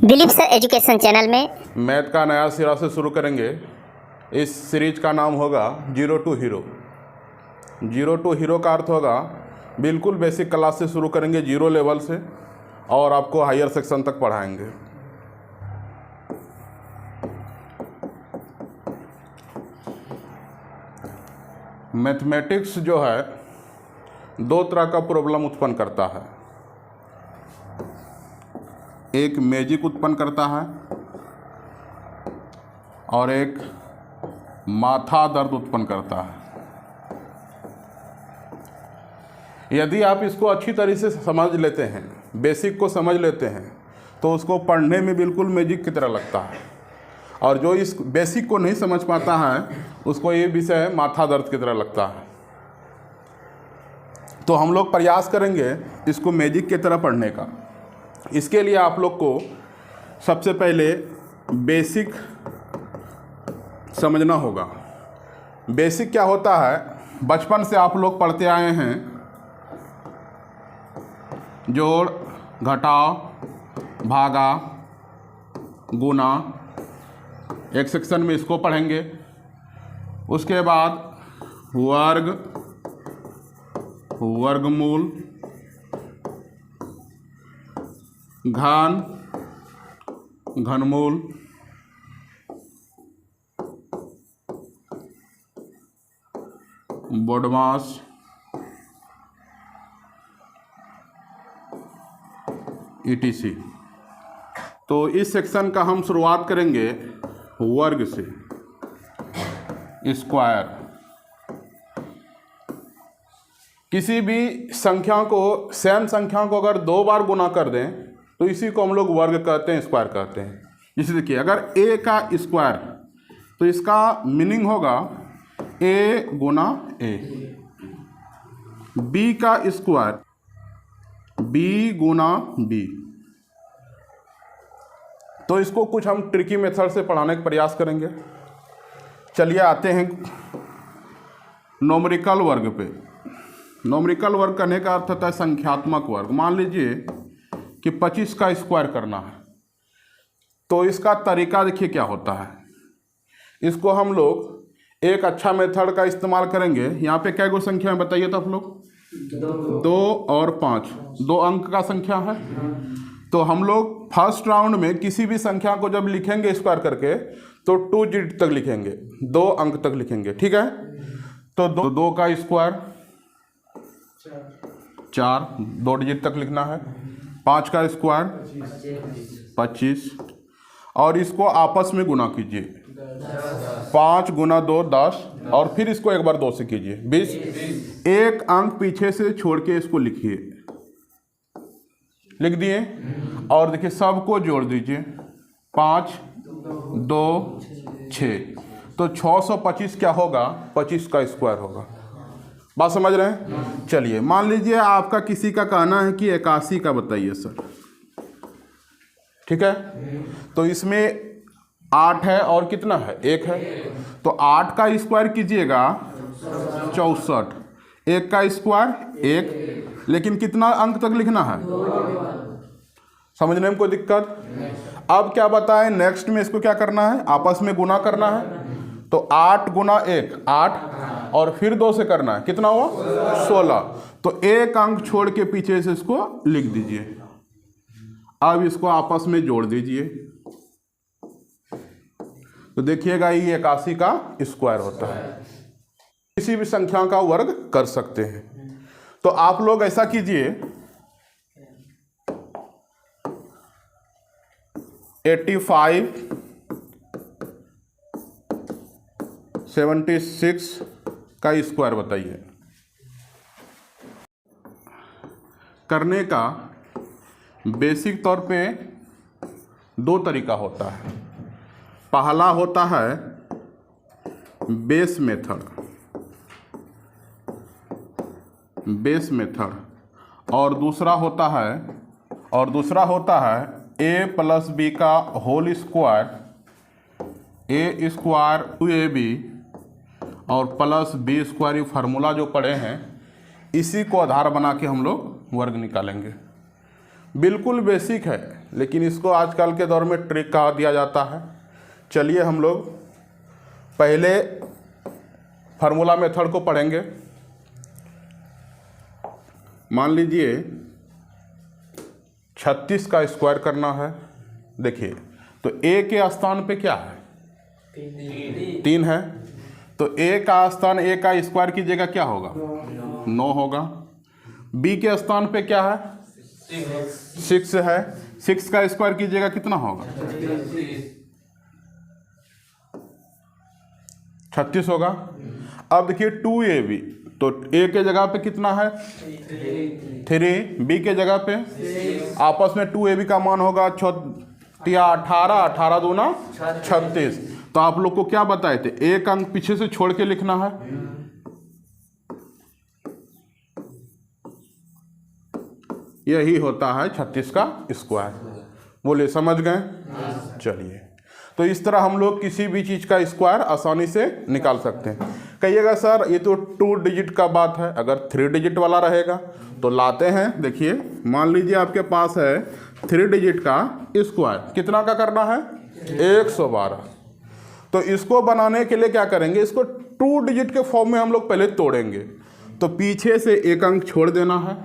Dilip sir education channel में math का नया सिरा से शुरू करेंगे। इस सीरीज का नाम होगा zero to hero. Zero to hero का अर्थ होगा बिल्कुल बेसिक क्लास से शुरू करेंगे, जीरो लेवल से, और आपको हायर सेक्शन तक पढ़ाएंगे। मैथमेटिक्स जो है दो तरह का प्रॉब्लम उत्पन्न करता है। एक मैजिक उत्पन्न करता है और एक माथा दर्द उत्पन्न करता है। यदि आप इसको अच्छी तरह से समझ लेते हैं, बेसिक को समझ लेते हैं, तो उसको पढ़ने में बिल्कुल मैजिक की तरह लगता है, और जो इस बेसिक को नहीं समझ पाता है उसको ये विषय माथा दर्द की तरह लगता है। तो हम लोग प्रयास करेंगे इसको मैजिक की तरह पढ़ने का। इसके लिए आप लोग को सबसे पहले बेसिक समझना होगा। बेसिक क्या होता है, बचपन से आप लोग पढ़ते आए हैं। जोड़, घटाव, भागा, गुना, एक सेक्शन में इसको पढ़ेंगे। उसके बाद वर्ग, वर्गमूल, घन, घनमूल, बोडमास, ETC। तो इस सेक्शन का हम शुरुआत करेंगे वर्ग से। स्क्वायर, किसी भी संख्या को, सेम संख्या को अगर दो बार गुना कर दें तो इसी को हम लोग वर्ग कहते हैं, स्क्वायर कहते हैं। जैसे देखिए, अगर a का स्क्वायर, तो इसका मीनिंग होगा a गुना a। b का स्क्वायर, b गुना b। तो इसको कुछ हम ट्रिकी मेथड से पढ़ाने का प्रयास करेंगे। चलिए आते हैं न्यूमेरिकल वर्ग पे। न्यूमेरिकल वर्ग करने का अर्थ होता है संख्यात्मक वर्ग। मान लीजिए कि 25 का स्क्वायर करना है, तो इसका तरीका देखिए क्या होता है। इसको हम लोग एक अच्छा मेथड का इस्तेमाल करेंगे। यहाँ पे क्या गो संख्या है बताइए तो आप लोग? 2 और 5, 2 अंक का संख्या है। तो हम लोग फर्स्ट राउंड में किसी भी संख्या को जब लिखेंगे स्क्वायर करके, तो 2 डिजिट तक लिखेंगे, 2 अंक तक लिखेंगे, ठीक है। तो 2 का स्क्वायर 4, 2 डिजिट तक लिखना है। 5 का स्क्वायर 25, और इसको आपस में गुना कीजिए। 5 गुना 2 10, और फिर इसको एक बार 2 से कीजिए 20। एक अंक पीछे से छोड़ के इसको लिखिए, लिख दिए। और देखिए सबको जोड़ दीजिए, 5 2 6, तो 625 क्या होगा? 25 का स्क्वायर होगा। बात समझ रहे हैं? चलिए मान लीजिए आपका किसी का कहना है कि 81 का बताइए सर, ठीक है। तो इसमें 8 है और कितना है? 1 है। तो 8 का स्क्वायर कीजिएगा 64, 1 का स्क्वायर 1, लेकिन कितना अंक तक लिखना है? समझने में कोई दिक्कत? अब क्या बताएं, नेक्स्ट में इसको क्या करना है? आपस में गुना करना है। तो 8 गुना 1 8, और फिर 2 से करना है, कितना हुआ? 16। तो एक अंक छोड़ के पीछे से इसको लिख दीजिए। अब इसको आपस में जोड़ दीजिए, तो देखिएगा ये 81 का स्क्वायर होता है। किसी भी संख्या का वर्ग कर सकते हैं। तो आप लोग ऐसा कीजिए, 85 76 का स्क्वायर बताइए। करने का बेसिक तौर पे 2 तरीका होता है। पहला होता है बेस मेथड, और दूसरा होता है a प्लस b का whole square, a square 2ab और प्लस b स्क्वायर। ये फार्मूला जो पढ़े हैं, इसी को आधार बना के हम लोग वर्ग निकालेंगे। बिल्कुल बेसिक है, लेकिन इसको आजकल के दौर में ट्रिक कहा दिया जाता है। चलिए हम लोग पहले फार्मूला मेथड को पढ़ेंगे। मान लीजिए 36 का स्क्वायर करना है। देखिए तो a के स्थान पे क्या है? 3 है, तो a का स्थान a का स्क्वायर की जगह क्या होगा? 9 होगा। b के स्थान पे क्या है? 6 है, 6 का स्क्वायर की जगह कितना होगा? 36 होगा। अब देखिए 2ab, तो a के जगह पे कितना है? 3, b के जगह पे आपस में 2ab का मान होगा 18, 18 दूना 36। तो आप लोग को क्या बताए थे? एक अंक पीछे से छोड़ के लिखना है। यही होता है 36 का स्क्वायर। बोले समझ गए? चलिए, तो इस तरह हम लोग किसी भी चीज़ का स्क्वायर आसानी से निकाल सकते हैं। कहिएगा सर ये तो 2 डिजिट का बात है, अगर 3 डिजिट वाला रहेगा तो लाते हैं। देखिए मान लीजिए आपके पास है 3 डिजिट का स्क्वायर, कितना का करना है? 112। तो इसको बनाने के लिए क्या करेंगे? इसको 2 डिजिट के फॉर्म में हम लोग पहले तोड़ेंगे। तो पीछे से एक अंक छोड़ देना है,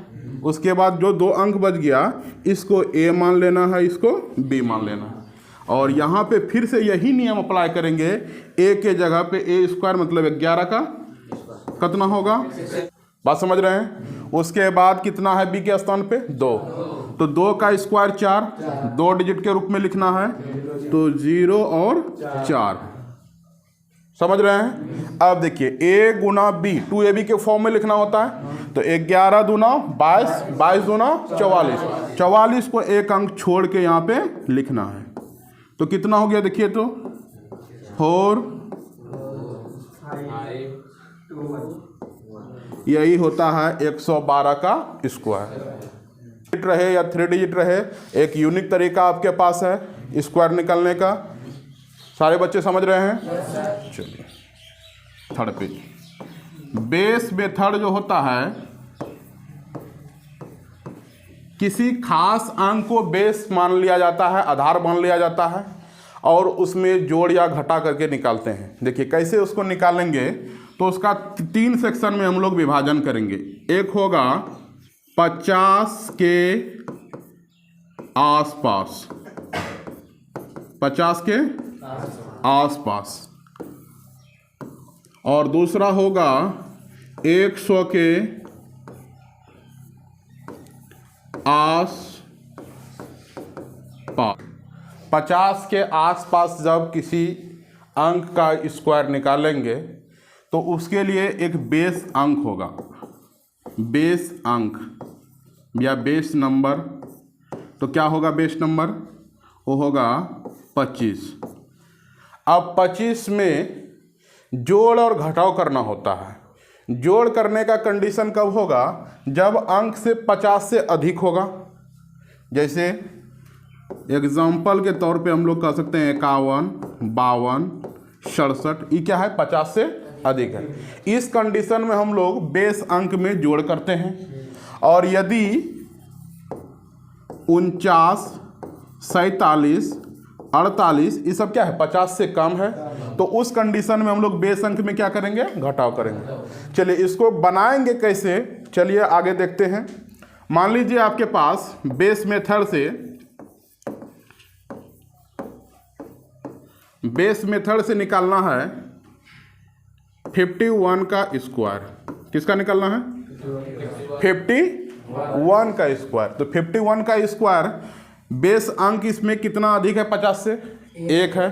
उसके बाद जो 2 अंक बच गया इसको a मान लेना है, इसको b मान लेना है, और यहाँ पे फिर से यही नियम अप्लाई करेंगे। a के जगह पे a स्क्वायर मतलब 11 का कितना होगा? बात समझ रहे हैं? उसके बाद कितना है b के स्थान पे? 2, तो 2 का स्क्वायर 4, 2 डिजिट के रूप में लिखना है, तो 0 और 4। समझ रहे हैं? अब देखिए a गुना b 2ab के फॉर्म में लिखना होता है, तो 11 दूना 22, 22 दूना 44, 44 को एक अंक छोड़ के यहाँ पे लिखना है। तो कितना हो गया? देखिए तो 4, यही होता है 112 का स्क्वायर। रहे या 3 डिजिट रहे, एक यूनिक तरीका आपके पास है स्क्वायर निकालने का। सारे बच्चे समझ रहे हैं? चलिए थर्ड पेज, बेस मेथड जो होता है, किसी खास अंक को बेस मान लिया जाता है, आधार मान लिया जाता है, और उसमें जोड़ या घटा करके निकालते हैं। देखिए कैसे उसको निकालेंगे, तो उसका 3 सेक्शन में हम लोग विभाजन करेंगे। एक होगा 50 के आसपास, 50 के आसपास, और दूसरा होगा 100 के आसपास। 50 के आसपास जब किसी अंक का स्क्वायर निकालेंगे तो उसके लिए एक बेस अंक होगा, बेस अंक या बेस नंबर। तो क्या होगा बेस नंबर? वो होगा 25। अब 25 में जोड़ और घटाव करना होता है। जोड़ करने का कंडीशन कब होगा? जब अंक से 50 से अधिक होगा। जैसे एग्जाम्पल के तौर पे हम लोग कह सकते हैं 51, 52, 67, ये क्या है? 50 से अधिक है। इस कंडीशन में हम लोग बेस अंक में जोड़ करते हैं। और यदि 49, 47, 48 ये सब क्या है? 50 से कम है, तो उस कंडीशन में हम लोग बेस अंक में क्या करेंगे? घटाव करेंगे। चलिए इसको बनाएंगे कैसे, चलिए आगे देखते हैं। मान लीजिए आपके पास बेस मेथड से निकालना है 51 का स्क्वायर। किसका निकालना है? 51 का स्क्वायर। तो 51 का स्क्वायर बेस अंक इसमें कितना अधिक है? 50 से 1 है।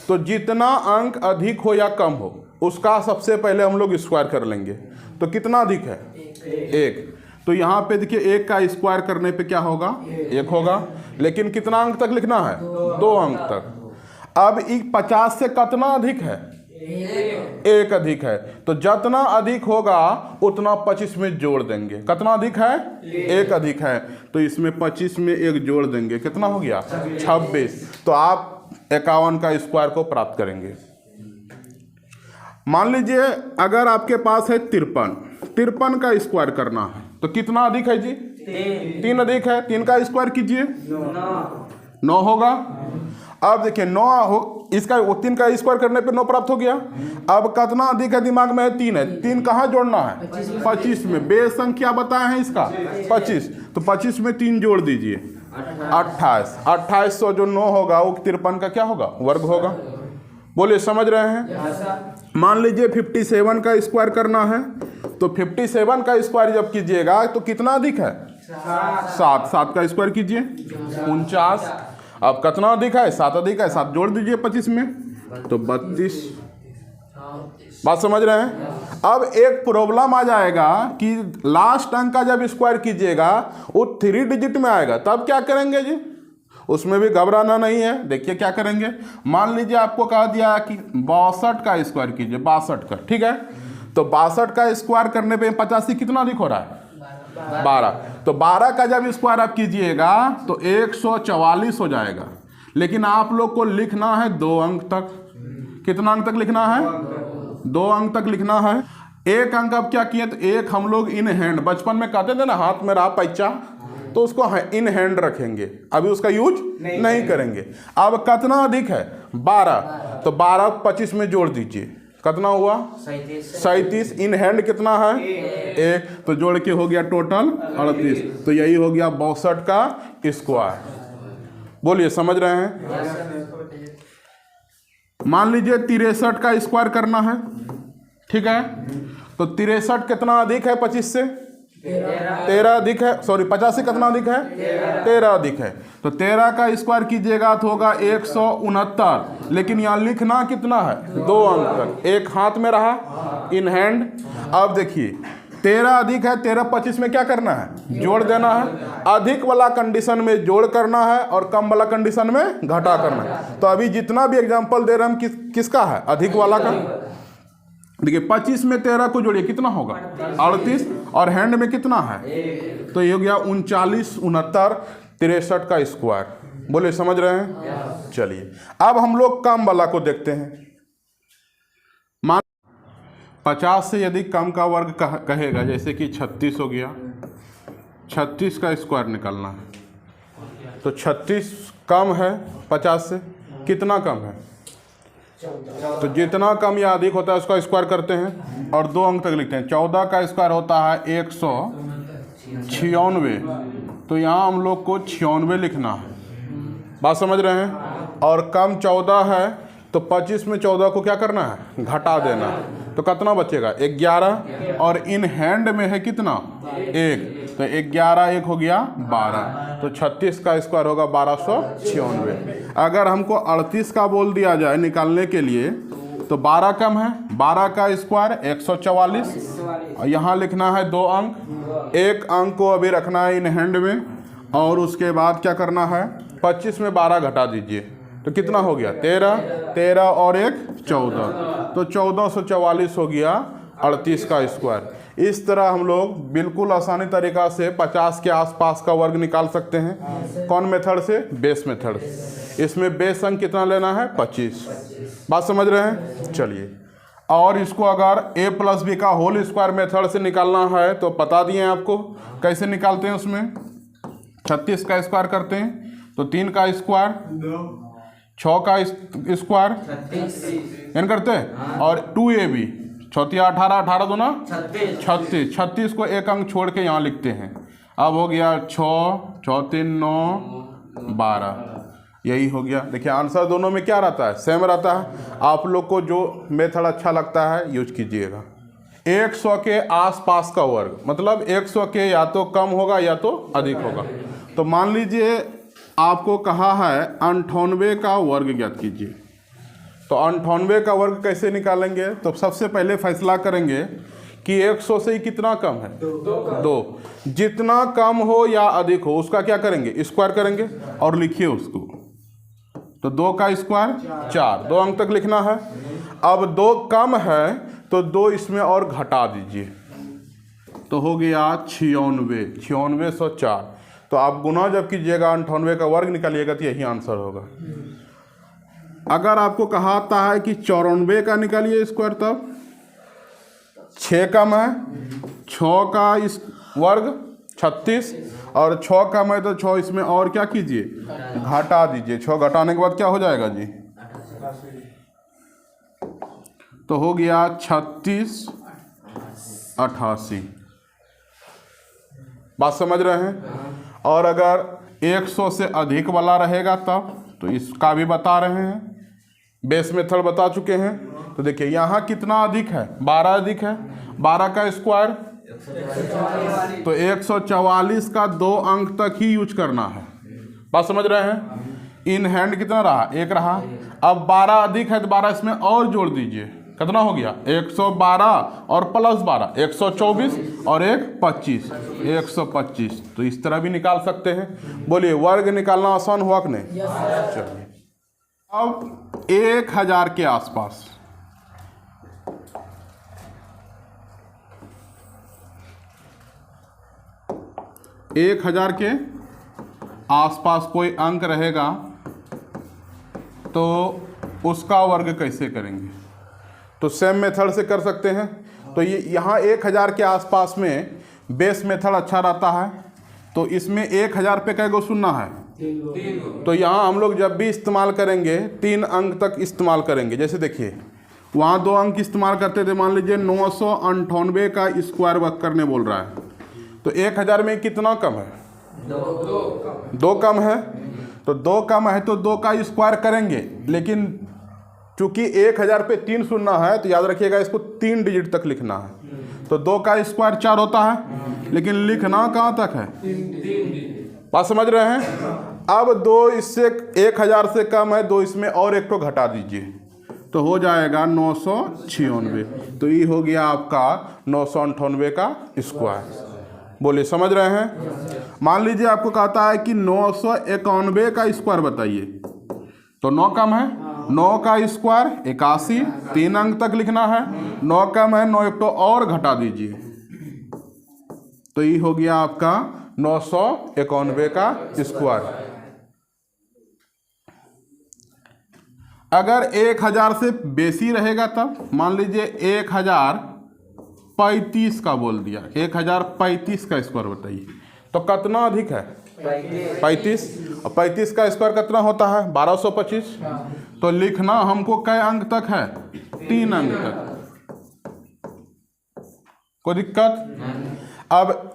तो जितना अंक अधिक हो या कम हो उसका सबसे पहले हम लोग स्क्वायर कर लेंगे। तो कितना अधिक है? 1। तो यहाँ पे देखिए 1 का स्क्वायर करने पे क्या होगा? 1 होगा। लेकिन कितना अंक तक लिखना है? 2 अंक तक। अब 50 से कितना अधिक है? 1 अधिक है। तो जितना अधिक होगा उतना 25 में जोड़ देंगे। कितना अधिक है? 1 अधिक है, तो इसमें 25 में 1 जोड़ देंगे। कितना हो गया? 26। तो आप 51 का स्क्वायर को प्राप्त करेंगे। मान लीजिए अगर आपके पास है 53 का स्क्वायर करना है, तो कितना अधिक है जी? 3 अधिक है, 3 का स्क्वायर कीजिए 9 होगा। अब देखिए 9 हो, इसका 3 का स्क्वायर करने पे 9 प्राप्त हो गया। अब कितना अधिक है दिमाग में है? 3 है। 3 कहाँ जोड़ना है? 25 में। बेस संख्या बताया है इसका 25, तो 25 में 3 जोड़ दीजिए 28। 2800 जो 9 होगा वो 53 का क्या होगा? वर्ग होगा। बोलिए समझ रहे हैं? मान लीजिए 57 का स्क्वायर करना है, तो 57 का स्क्वायर जब कीजिएगा तो कितना अधिक है? 7। 7 का स्क्वायर कीजिए 49। अब कितना अधिक है? 7 अधिक है, 7 जोड़ दीजिए 25 में तो 32। बात समझ रहे हैं? अब एक प्रॉब्लम आ जाएगा कि लास्ट अंक का जब स्क्वायर कीजिएगा वो 3 डिजिट में आएगा, तब क्या करेंगे जी? उसमें भी घबराना नहीं है। देखिए क्या करेंगे। मान लीजिए आपको कहा दिया कि 62 का स्क्वायर कीजिए, 62 का, ठीक है। तो 62 का स्क्वायर करने पे 85 कितना अधिक हो रहा है? 12। तो 12 का जब स्क्वायर आप कीजिएगा तो 144 हो जाएगा। लेकिन आप लोग को लिखना है 2 अंक तक। कितना अंक तक लिखना है? 2 अंक तक लिखना है। एक अंक अब क्या किए, तो एक हम लोग इन हैंड, बचपन में कहते थे ना हाथ में रहा पैचा, तो उसको इन हैंड रखेंगे, अभी उसका यूज नहीं करेंगे। अब कितना अधिक है? 12। तो 12 25 में जोड़ दीजिए, कितना हुआ? 37। इन हैंड कितना है? 1। तो जोड़ के हो गया टोटल 38। तो यही हो गया 62 का स्क्वायर। बोलिए समझ रहे हैं? मान लीजिए 63 का स्क्वायर करना है, ठीक है। तो 63 कितना अधिक है 25 से? 13 अधिक है। सॉरी 50 से कितना अधिक है? 13 अधिक है। तो 13 का स्क्वायर कीजिएगा तो होगा 169। लेकिन यहाँ लिखना कितना है? 2 अंक तक। एक हाथ में रहा इन हैंड। अब देखिए 13 अधिक है, 13 25 में क्या करना है? जोड़ देना है। अधिक वाला कंडीशन में जोड़ करना है और कम वाला कंडीशन में घटा करना है। तो अभी जितना भी एग्जांपल दे रहे हम किसका है? अधिक वाला का। देखिए 25 में 13 को जोड़िए, कितना होगा? 38। और हैंड में कितना है? तो ये हो गया 39, 69, 63 का स्क्वायर। बोले समझ रहे हैं? चलिए अब हम लोग कम वाला को देखते हैं। मान 50 से यदि कम का वर्ग कहेगा, जैसे कि 36 हो गया, 36 का स्क्वायर निकालना है। तो 36 कम है 50 से, कितना कम है? तो जितना कम या अधिक होता है उसका स्क्वायर करते हैं और 2 अंक तक लिखते हैं। 14 का स्क्वायर होता है 196। तो यहाँ हम लोग को 96 लिखना है। बात समझ रहे हैं? और कम 14 है तो 25 में 14 को क्या करना है? घटा देना है। तो कितना बचेगा? 11। और इन हैंड में है कितना? 1। तो 11 1 हो गया 12। तो 36 का स्क्वायर होगा 1296। अगर हमको 38 का बोल दिया जाए निकालने के लिए तो 12 कम है, 12 का स्क्वायर 144। और यहाँ लिखना है 2 अंक। एक अंक को अभी रखना है इन हैंड में और उसके बाद क्या करना है? 25 में 12 घटा दीजिए तो कितना हो गया? 13। 13 और 1 14। तो 1444 हो गया 38 का स्क्वायर। इस तरह हम लोग बिल्कुल आसानी तरीका से 50 के आसपास का वर्ग निकाल सकते हैं। कौन मेथड से? Base method. इसमें बेस अंक कितना लेना है? 25। बात समझ रहे हैं? चलिए, और इसको अगर a + b का होल स्क्वायर मेथड से निकालना है तो बता दिए आपको कैसे निकालते हैं। उसमें 36 का स्क्वायर करते हैं तो 3 का स्क्वायर, 6 का स्क्वायर यानी करते हैं, और 2ab 6 18 18 दूना 36। 36 को एक अंक छोड़ के यहाँ लिखते हैं। अब हो गया 6 6 3 9 12। यही हो गया। देखिए आंसर दोनों में क्या रहता है? सेम रहता है। आप लोग को जो मेथड अच्छा लगता है यूज कीजिएगा। 100 के आसपास का वर्ग मतलब 100 के या तो कम होगा या तो अधिक होगा। तो मान लीजिए आपको कहा है 98 का वर्ग ज्ञात कीजिए। तो 98 का वर्ग कैसे निकालेंगे? तो सबसे पहले फैसला करेंगे कि 100 से ही कितना कम है? 2। जितना कम हो या अधिक हो उसका क्या करेंगे? स्क्वायर करेंगे और लिखिए उसको। तो 2 का स्क्वायर 4। 2 अंक तक लिखना है। अब 2 कम है तो 2 इसमें और घटा दीजिए तो हो गया 96। 9604। तो आप गुना जब कीजिएगा 98 का वर्ग निकालिएगा तो यही आंसर होगा। अगर आपको कहा है कि 94 का निकालिए स्क्वायर, तब 6 कम है, 6 का वर्ग 36 और 6 कम है तो 6 इसमें और क्या कीजिए, घटा दीजिए। 6 घटाने के बाद क्या हो जाएगा जी, तो हो गया 36 88। बात समझ रहे हैं। और अगर 100 से अधिक वाला रहेगा तब तो इसका भी बता रहे हैं, बेस मेथड बता चुके हैं। तो देखिए यहाँ कितना अधिक है, 12 अधिक है, 12 का स्क्वायर तो 144 का 2 अंक तक ही यूज करना है। बात समझ रहे हैं। इन हैंड कितना रहा, 1 रहा। अब 12 अधिक है तो 12 इसमें और जोड़ दीजिए, कितना हो गया 112 और प्लस 12 124 और 25 125। तो इस तरह भी निकाल सकते हैं। बोलिए वर्ग निकालना आसान हुआ कि नहीं। चलिए अब 1000 के आसपास 1000 के आसपास कोई अंक रहेगा तो उसका वर्ग कैसे करेंगे, तो सेम मेथड से कर सकते हैं। तो ये यहाँ 1000 के आसपास में बेस मेथड अच्छा रहता है। तो इसमें 1000 पे कै गो शून्य है, तो यहाँ हम लोग जब भी इस्तेमाल करेंगे 3 अंक तक इस्तेमाल करेंगे। जैसे देखिए वहाँ 2 अंक इस्तेमाल करते थे, मान लीजिए 998 का स्क्वायर वर्क करने बोल रहा है, तो 1000 में कितना कम है, 2 कम है। तो 2 कम है तो 2 का स्क्वायर करेंगे, लेकिन चूंकि 1000 पे 3 शून्य है तो याद रखिएगा इसको 3 डिजिट तक लिखना है। तो 2 का स्क्वायर 4 होता है, लेकिन लिखना कहाँ तक है, बात समझ रहे हैं। अब 2 इससे 1000 से कम है, 2 इसमें और एक तो घटा दीजिए तो हो जाएगा 996। तो ये हो गया आपका 998 का स्क्वायर। बोलिए समझ रहे हैं। मान लीजिए आपको कहता है कि 991 का स्क्वायर बताइए, तो 9 कम है, 9 का स्क्वायर 81, 3 अंक तक लिखना है। 9 कम है, 9 एक तो और घटा दीजिए, तो ये हो गया आपका 991 का स्क्वायर। अगर 1000 से बेसी रहेगा तब मान लीजिए 1035 का बोल दिया, 1035 का स्क्वायर बताइए, तो कितना अधिक है 35, और 35 का स्क्वायर कितना होता है 1225। तो लिखना हमको कै अंक तक है, 3 अंक तक, कोई दिक्कत। अब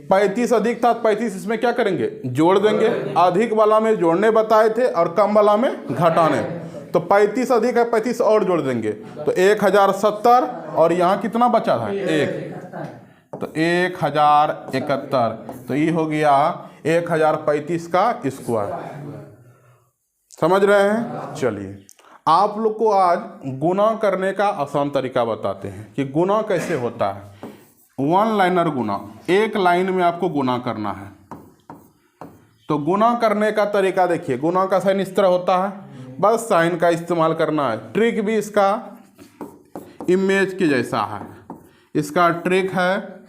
35 अधिक था, 35 इसमें क्या करेंगे, जोड़ देंगे। अधिक वाला में जोड़ने बताए थे और कम वाला में घटाने, तो 35 अधिक है, 35 और जोड़ देंगे तो 1070। और यहाँ कितना बचा है 1, तो 1071। तो ये हो गया 1035 का स्क्वायर। समझ रहे हैं। चलिए आप लोग को आज गुना करने का आसान तरीका बताते हैं कि गुना कैसे होता है। 1 लाइनर गुना, 1 लाइन में आपको गुना करना है। तो गुना करने का तरीका देखिए, गुना का साइन इस तरह होता है, बस साइन का इस्तेमाल करना है। ट्रिक भी इसका इमेज के जैसा है। इसका ट्रिक है,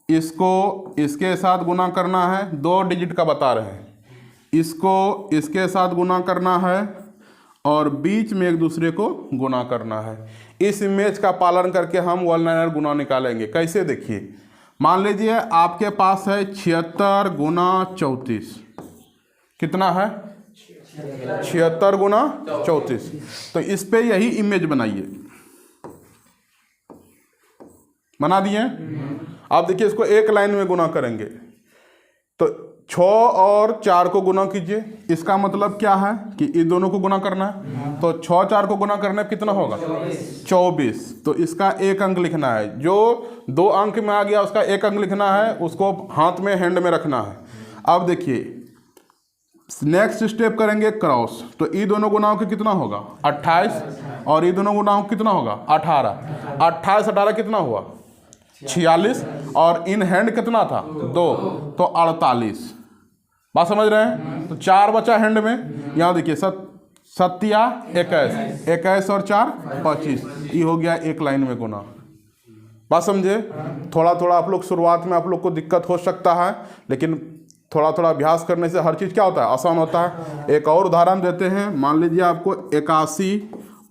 इसको इसके साथ गुना करना है, 2 डिजिट का बता रहे हैं, इसको इसके साथ गुना करना है और बीच में एक दूसरे को गुना करना है। इस इमेज का पालन करके हम 1 लाइनर गुना निकालेंगे। कैसे देखिए, मान लीजिए आपके पास है 76 गुना 34, कितना है 76 गुना 34। तो इस पे यही इमेज बनाइए, बना दिए। आप देखिए इसको 1 लाइन में गुना करेंगे तो 6 और 4 को गुना कीजिए। इसका मतलब क्या है कि इन दोनों को गुना करना है, तो 6 4 को गुना करने कितना होगा 24। तो इसका 1 अंक लिखना है, जो 2 अंक में आ गया उसका 1 अंक लिखना है, उसको हाथ में हैंड में रखना है। अब देखिए नेक्स्ट स्टेप करेंगे क्रॉस, तो ये दोनों गुनाओं के कितना होगा 28 और ये दोनों गुनाओं कितना होगा 18। 28 18 कितना हुआ 46 और इन हैंड कितना था 2, तो 48। बात समझ रहे हैं। तो 4 बचा हैंड में, यहाँ देखिए 7 या 21, 21 और 4 25, ये हो गया 1 लाइन में गुना। बात समझे। थोड़ा थोड़ा आप लोग शुरुआत में आप लोग को दिक्कत हो सकता है, लेकिन थोड़ा थोड़ा अभ्यास करने से हर चीज़ क्या होता है आसान होता है। एक और उदाहरण देते हैं, मान लीजिए आपको 81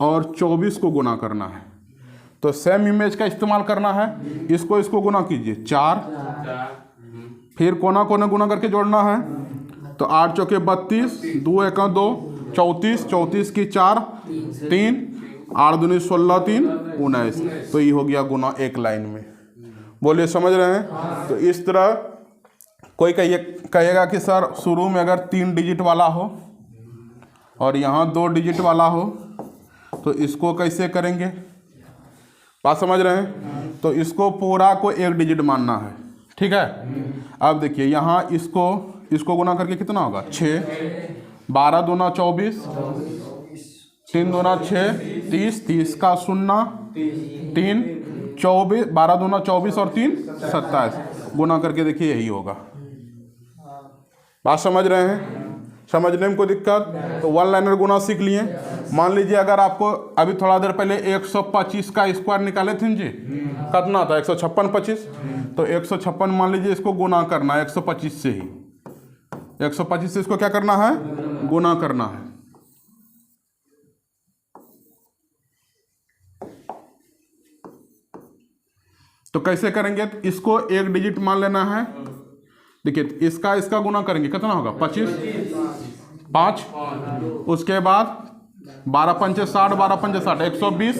और 24 को गुना करना है, तो सेम इमेज का इस्तेमाल करना है। इसको गुना कीजिए 4, फिर कोना कोना गुना करके जोड़ना है। तो 8 चौके 32, 2 एका 2, 34, 34 की 4, 3, 8 दूनी 16, 3 19। तो ये हो गया गुना एक लाइन में। बोलिए समझ रहे हैं? तो इस तरह कोई कहेगा कि सर शुरू में अगर 3 डिजिट वाला हो और यहाँ 2 डिजिट वाला हो तो इसको कैसे करेंगे? बात समझ रहे हैं? तो इसको पूरा को 1 डिजिट मानना है, ठीक है। अब देखिए यहाँ इसको गुना करके कितना होगा? 6, 12 दूना 24, 3 दूना 6, 30, 30 का 0, 3, 24, 12 दूना 24 और 3 27। गुना करके देखिए यही होगा। बात समझ रहे हैं? समझने में कोई दिक्कत? तो वन लाइनर गुना सीख लिए। मान लीजिए अगर आपको अभी थोड़ा देर पहले 125 का स्क्वायर निकाले थे जी, कितना था? 156 25। तो 156 मान लीजिए इसको गुना करना है 125 से ही। 125 से इसको क्या करना है? गुना करना है। तो कैसे करेंगे? तो इसको 1 डिजिट मान लेना है। देखिए इसका गुना करेंगे कितना होगा? 25, 5। उसके बाद 12 पंचे 60, 12 पंचे 60, 120,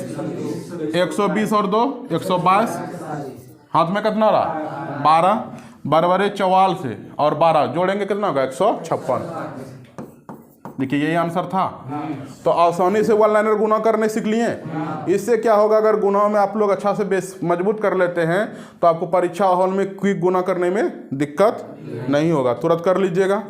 120 और 2 122। हाथ में कितना रहा? 12, बराबर 44 से और 12 जोड़ेंगे कितना होगा? 156। देखिए यही आंसर था। तो आसानी से वन लाइनर गुना करने सीख लिए। इससे क्या होगा? अगर गुना में आप लोग अच्छा से बेस मजबूत कर लेते हैं तो आपको परीक्षा हॉल में क्विक गुना करने में दिक्कत नहीं होगा, तुरंत कर लीजिएगा।